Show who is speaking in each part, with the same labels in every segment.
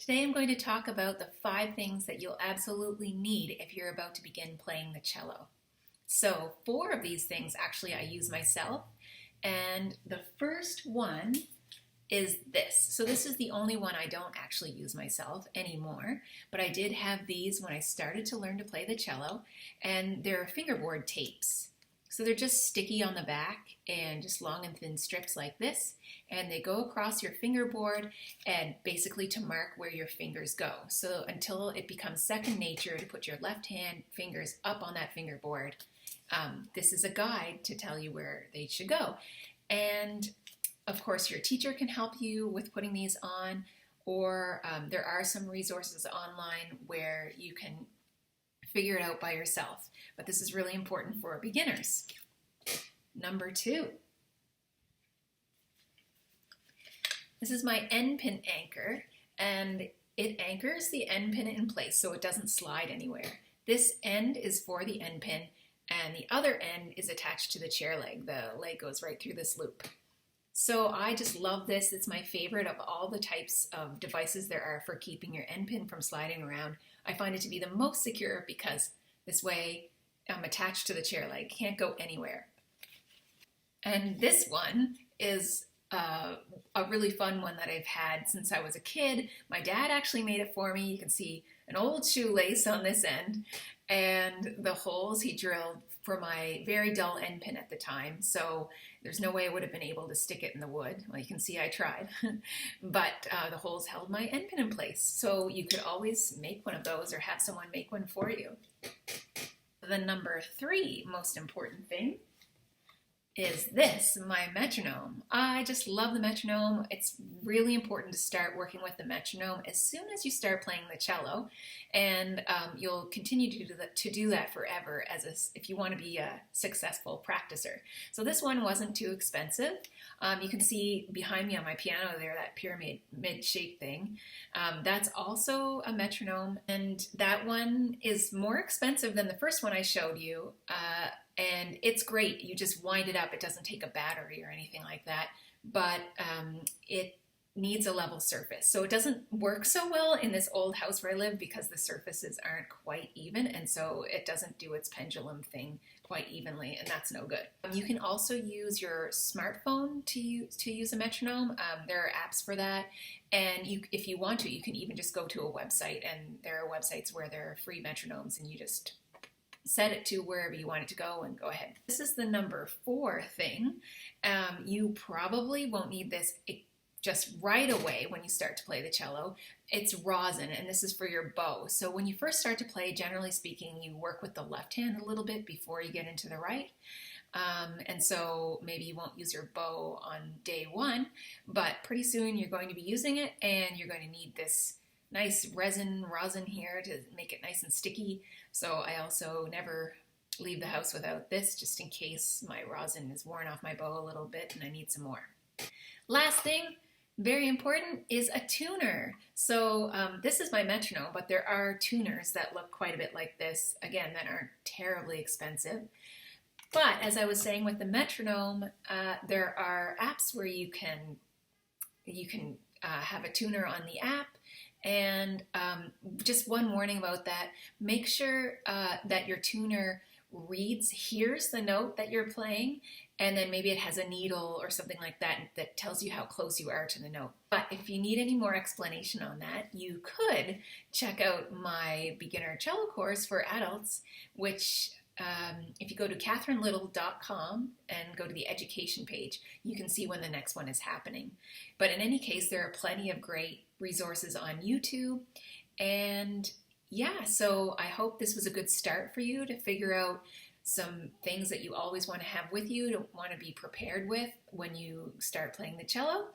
Speaker 1: Today I'm going to talk about the 5 things that you'll absolutely need if you're about to begin playing the cello. So 4 of these things actually I use myself, and the first one is this. So this is the only one I don't actually use myself anymore, but I did have these when I started to learn to play the cello, and they're fingerboard tapes. So they're just sticky on the back and just long and thin strips like this, and they go across your fingerboard and basically to mark where your fingers go. So until it becomes second nature to put your left hand fingers up on that fingerboard, this is a guide to tell you where they should go. And of course your teacher can help you with putting these on, or there are some resources online where you can figure it out by yourself. But this is really important for beginners. Number 2. This is my end pin anchor, and it anchors the end pin in place so it doesn't slide anywhere. This end is for the end pin, and the other end is attached to the chair leg. The leg goes right through this loop. So I just love this. It's my favorite of all the types of devices there are for keeping your end pin from sliding around. I find it to be the most secure because this way I'm attached to the chair leg, can't go anywhere. And this one is a really fun one that I've had since I was a kid. My dad actually made it for me. You can see an old shoelace on this end and the holes he drilled for my very dull end pin at the time. So there's no way I would have been able to stick it in the wood. Well, you can see I tried, but the holes held my end pin in place. So you could always make one of those or have someone make one for you. The number 3 most important thing is this, my metronome. I just love the metronome. It's really important to start working with the metronome as soon as you start playing the cello, and you'll continue to do that forever if you want to be a successful practicer. So this one wasn't too expensive. You can see behind me on my piano there, that pyramid shape thing. That's also a metronome, and that one is more expensive than the first one I showed you. And it's great. You just wind it up. It doesn't take a battery or anything like that, but it needs a level surface. So it doesn't work so well in this old house where I live because the surfaces aren't quite even, and so it doesn't do its pendulum thing quite evenly, and that's no good. You can also use your smartphone to use a metronome. There are apps for that, and if you want to, you can even just go to a website, and there are websites where there are free metronomes, and you just set it to wherever you want it to go and go ahead. This is the number 4 thing. You probably won't need this just right away when you start to play the cello. It's rosin, and this is for your bow. So when you first start to play, generally speaking, you work with the left hand a little bit before you get into the right. And so maybe you won't use your bow on day 1, but pretty soon you're going to be using it, and you're going to need this nice rosin here to make it nice and sticky. So I also never leave the house without this, just in case my rosin is worn off my bow a little bit and I need some more. Last thing, very important, is a tuner. So this is my metronome, but there are tuners that look quite a bit like this, again, that aren't terribly expensive. But as I was saying with the metronome, there are apps where you can have a tuner on the app. And just one warning about that, make sure that your tuner hears the note that you're playing, and then maybe it has a needle or something like that that tells you how close you are to the note. But if you need any more explanation on that, you could check out my beginner cello course for adults, which if you go to katherinelittle.com and go to the education page, you can see when the next one is happening. But in any case, there are plenty of great resources on YouTube. And yeah, so I hope this was a good start for you to figure out some things that you always want to have with you, to want to be prepared with when you start playing the cello.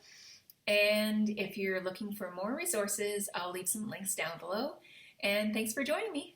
Speaker 1: And if you're looking for more resources, I'll leave some links down below. And thanks for joining me.